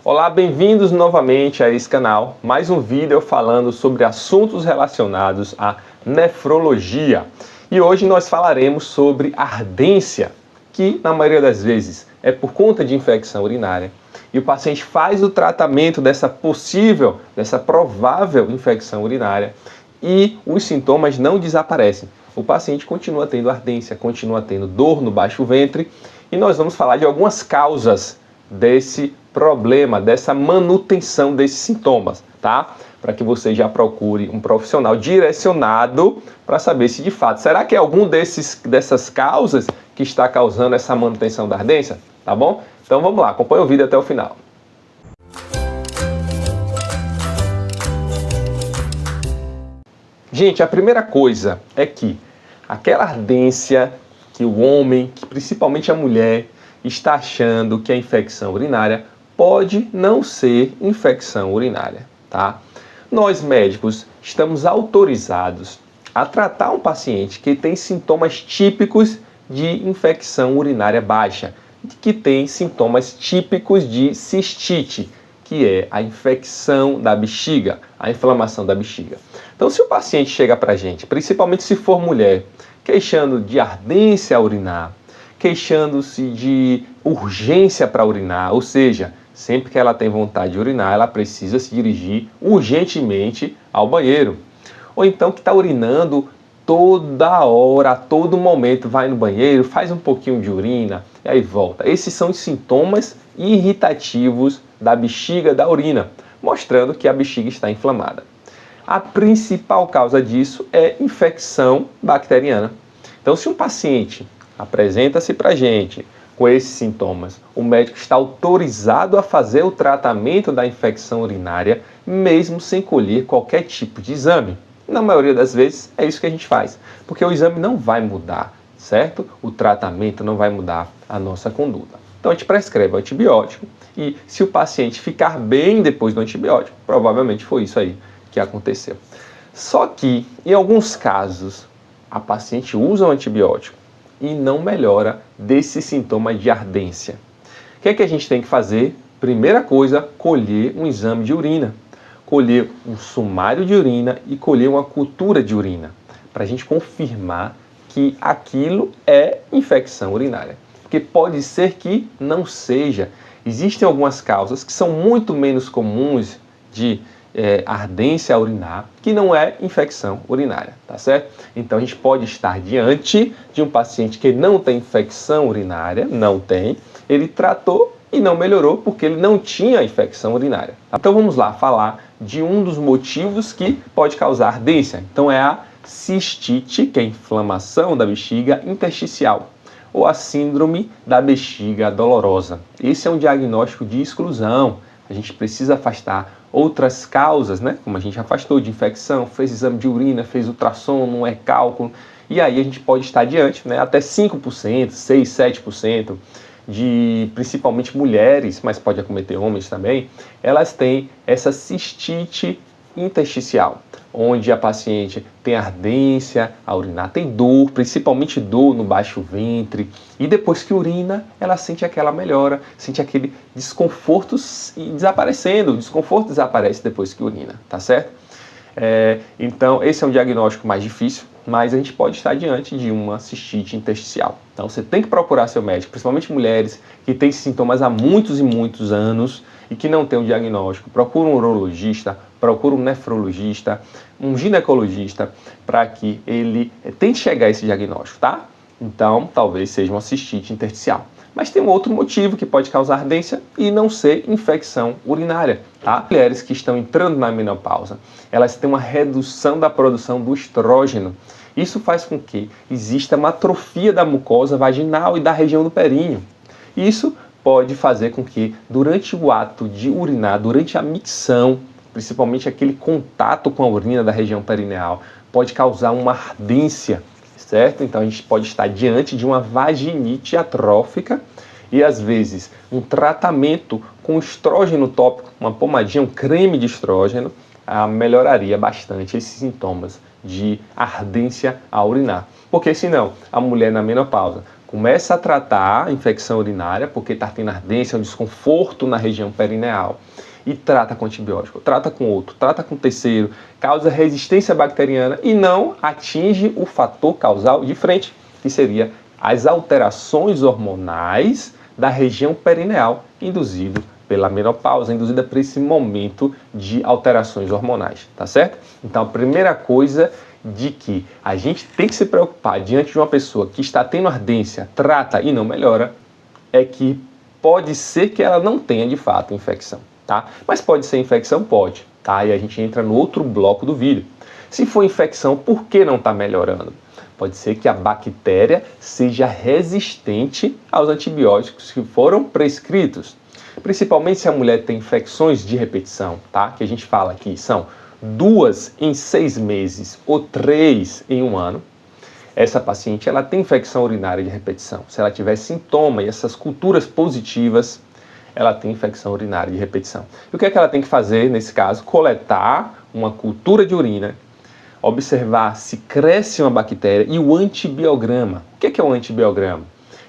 Olá, bem-vindos novamente a esse canal. Mais um vídeo falando sobre assuntos relacionados à nefrologia. E hoje nós falaremos sobre ardência, que na maioria das vezes é por conta de infecção urinária. E o paciente faz o tratamento dessa provável infecção urinária e os sintomas não desaparecem. O paciente continua tendo ardência, continua tendo dor no baixo ventre e nós vamos falar de algumas causas desse problema, dessa manutenção desses sintomas, tá? Para que você já procure um profissional direcionado para saber se de fato, será que é algum dessas causas que está causando essa manutenção da ardência? Tá bom? Então vamos lá, acompanha o vídeo até o final. Gente, a primeira coisa é que aquela ardência que o homem, que principalmente a mulher, está achando que é infecção urinária, pode não ser infecção urinária, tá? Nós médicos estamos autorizados a tratar um paciente que tem sintomas típicos de infecção urinária baixa, que tem sintomas típicos de cistite, que é a infecção da bexiga, a inflamação da bexiga. Então, se o paciente chega para a gente, principalmente se for mulher, queixando de ardência a urinar, queixando-se de urgência para urinar, ou seja, sempre que ela tem vontade de urinar, ela precisa se dirigir urgentemente ao banheiro. Ou então que está urinando toda hora, a todo momento, vai no banheiro, faz um pouquinho de urina e aí volta. Esses são os sintomas irritativos da bexiga, da urina, mostrando que a bexiga está inflamada. A principal causa disso é infecção bacteriana. Então, se um paciente apresenta-se para a gente com esses sintomas, o médico está autorizado a fazer o tratamento da infecção urinária, mesmo sem colher qualquer tipo de exame. Na maioria das vezes é isso que a gente faz, porque o exame não vai mudar, certo? O tratamento não vai mudar a nossa conduta. Então a gente prescreve o antibiótico e se o paciente ficar bem depois do antibiótico, provavelmente foi isso aí que aconteceu. Só que, em alguns casos, a paciente usa o antibiótico e não melhora desse sintoma de ardência. O que é que a gente tem que fazer? Primeira coisa, colher um exame de urina, colher um sumário de urina e colher uma cultura de urina, para a gente confirmar que aquilo é infecção urinária. Porque pode ser que não seja. Existem algumas causas que são muito menos comuns de ardência a urinar, que não é infecção urinária, tá certo? Então a gente pode estar diante de um paciente que não tem infecção urinária, não tem, ele tratou e não melhorou porque ele não tinha infecção urinária. Então vamos lá falar de um dos motivos que pode causar ardência. Então é a cistite, que é a inflamação da bexiga intersticial, ou a síndrome da bexiga dolorosa. Esse é um diagnóstico de exclusão. A gente precisa afastar outras causas, né? Como a gente afastou de infecção, fez exame de urina, fez ultrassom, não é cálculo. E aí a gente pode estar diante, né? Até 5%, 6%, 7% de principalmente mulheres, mas pode acometer homens também, elas têm essa cistite intersticial, onde a paciente tem ardência a urinar, tem dor, principalmente dor no baixo ventre, e depois que urina, ela sente aquela melhora, sente aquele desconforto desaparecendo, o desconforto desaparece depois que urina, tá certo? Então, esse é um diagnóstico mais difícil, mas a gente pode estar diante de uma cistite intersticial. Então, você tem que procurar seu médico, principalmente mulheres que têm sintomas há muitos e muitos anos e que não têm um diagnóstico. Procura um urologista, procura um nefrologista, um ginecologista, para que ele tente chegar a esse diagnóstico, tá? Então, talvez seja uma cistite intersticial. Mas tem um outro motivo que pode causar ardência e não ser infecção urinária, tá? Mulheres que estão entrando na menopausa, elas têm uma redução da produção do estrógeno. Isso faz com que exista uma atrofia da mucosa vaginal e da região do períneo. Isso pode fazer com que, durante o ato de urinar, durante a micção, principalmente aquele contato com a urina da região perineal, pode causar uma ardência, certo? Então a gente pode estar diante de uma vaginite atrófica e às vezes um tratamento com estrógeno tópico, uma pomadinha, um creme de estrógeno, melhoraria bastante esses sintomas de ardência a urinar. Porque senão a mulher na menopausa começa a tratar a infecção urinária, porque está tendo ardência, um desconforto na região perineal, e trata com antibiótico, trata com outro, trata com terceiro, causa resistência bacteriana e não atinge o fator causal de frente, que seria as alterações hormonais da região perineal, induzido pela menopausa, induzida por esse momento de alterações hormonais, tá certo? Então, a primeira coisa de que a gente tem que se preocupar diante de uma pessoa que está tendo ardência, trata e não melhora, é que pode ser que ela não tenha de fato infecção, tá? Mas pode ser infecção? Pode, tá? E a gente entra no outro bloco do vídeo. Se for infecção, por que não está melhorando? Pode ser que a bactéria seja resistente aos antibióticos que foram prescritos. Principalmente se a mulher tem infecções de repetição, tá? Que a gente fala aqui são 2 em 6 meses ou 3 em 1 ano. Essa paciente ela tem infecção urinária de repetição. Se ela tiver sintoma e essas culturas positivas, ela tem infecção urinária de repetição. E o que é que ela tem que fazer nesse caso? Coletar uma cultura de urina, observar se cresce uma bactéria e o antibiograma. O que é o antibiograma?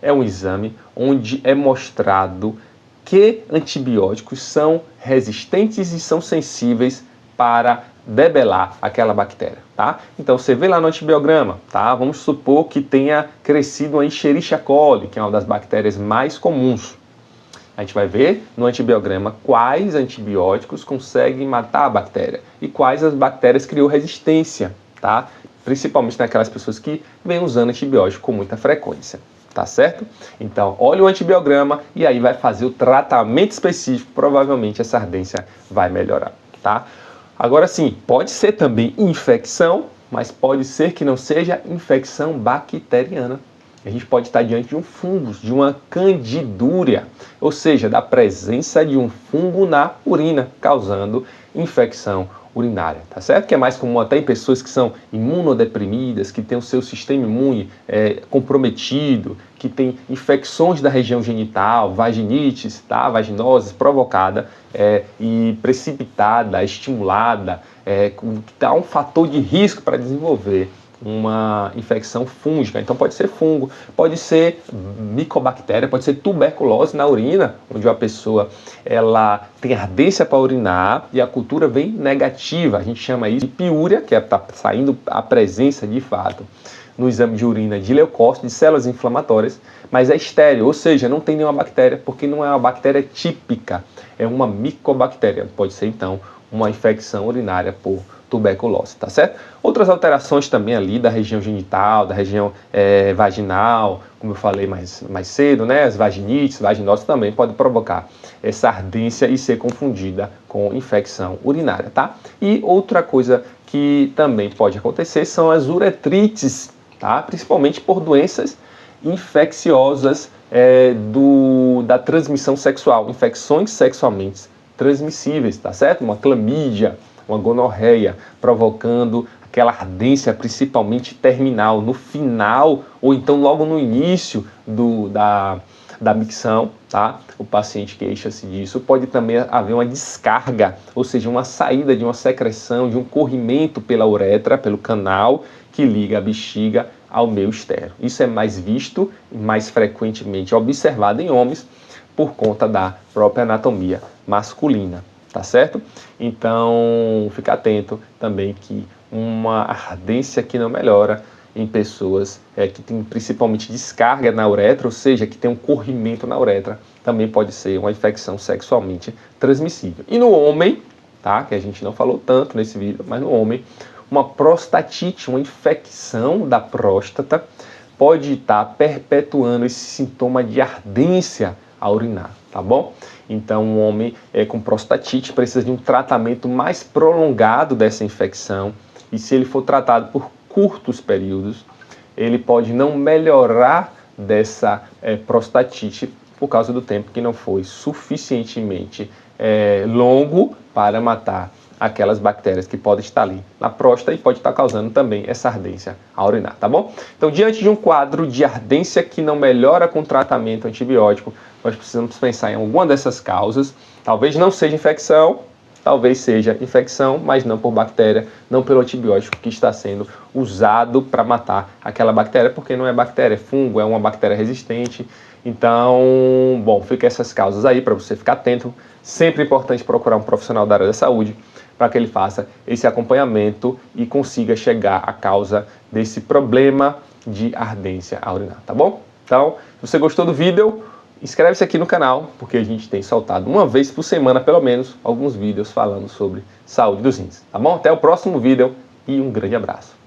É um exame onde é mostrado que antibióticos são resistentes e são sensíveis para debelar aquela bactéria, tá? Então você vê lá no antibiograma, tá? Vamos supor que tenha crescido uma Escherichia coli, que é uma das bactérias mais comuns. A gente vai ver no antibiograma quais antibióticos conseguem matar a bactéria e quais as bactérias criou resistência, tá? Principalmente naquelas pessoas que vêm usando antibiótico com muita frequência, tá certo? Então, olha o antibiograma e aí vai fazer o tratamento específico, provavelmente essa ardência vai melhorar, tá? Agora sim, pode ser também infecção, mas pode ser que não seja infecção bacteriana. A gente pode estar diante de um fungo, de uma candidúria, ou seja, da presença de um fungo na urina, causando infecção urinária, tá certo? Que é mais comum até em pessoas que são imunodeprimidas, que têm o seu sistema imune comprometido, que têm infecções da região genital, vaginites, tá? Vaginoses, provocada e precipitada, estimulada, que dá um fator de risco para desenvolver uma infecção fúngica. Então pode ser fungo, pode ser micobactéria, pode ser tuberculose na urina, onde a pessoa ela tem ardência para urinar e a cultura vem negativa. A gente chama isso de piúria, que está saindo a presença de fato no exame de urina de leucócitos, de células inflamatórias, mas é estéril, ou seja, não tem nenhuma bactéria, porque não é uma bactéria típica, é uma micobactéria. Pode ser então uma infecção urinária por tuberculose, tá certo? Outras alterações também ali da região genital, da região vaginal, como eu falei mais cedo, né? As vaginites, vaginoses também podem provocar essa ardência e ser confundida com infecção urinária, tá? E outra coisa que também pode acontecer são as uretrites, tá? Principalmente por doenças infecciosas da transmissão sexual, infecções sexualmente transmissíveis, tá certo? Uma clamídia, uma gonorreia, provocando aquela ardência principalmente terminal, no final ou então logo no início da micção, tá? O paciente queixa-se disso. Pode também haver uma descarga, ou seja, uma saída de uma secreção, de um corrimento pela uretra, pelo canal que liga a bexiga ao meio externo. Isso é mais visto e mais frequentemente observado em homens por conta da própria anatomia masculina. Tá certo? Então, fica atento também que uma ardência que não melhora em pessoas que tem principalmente descarga na uretra, ou seja, que tem um corrimento na uretra, também pode ser uma infecção sexualmente transmissível. E no homem, tá? Que a gente não falou tanto nesse vídeo, mas no homem, uma prostatite, uma infecção da próstata, pode estar perpetuando esse sintoma de ardência ao urinar, tá bom? Então, um homem com prostatite precisa de um tratamento mais prolongado dessa infecção e se ele for tratado por curtos períodos, ele pode não melhorar dessa prostatite por causa do tempo que não foi suficientemente longo para matar aquelas bactérias que podem estar ali na próstata e pode estar causando também essa ardência ao urinar, tá bom? Então, diante de um quadro de ardência que não melhora com tratamento antibiótico, nós precisamos pensar em alguma dessas causas. Talvez não seja infecção, talvez seja infecção, mas não por bactéria, não pelo antibiótico que está sendo usado para matar aquela bactéria, porque não é bactéria, é fungo, é uma bactéria resistente. Então, bom, fica essas causas aí para você ficar atento. Sempre é importante procurar um profissional da área da saúde para que ele faça esse acompanhamento e consiga chegar à causa desse problema de ardência a urinar, tá bom? Então, se você gostou do vídeo, inscreve-se aqui no canal, porque a gente tem soltado uma vez por semana, pelo menos, alguns vídeos falando sobre saúde dos rins, tá bom? Até o próximo vídeo e um grande abraço.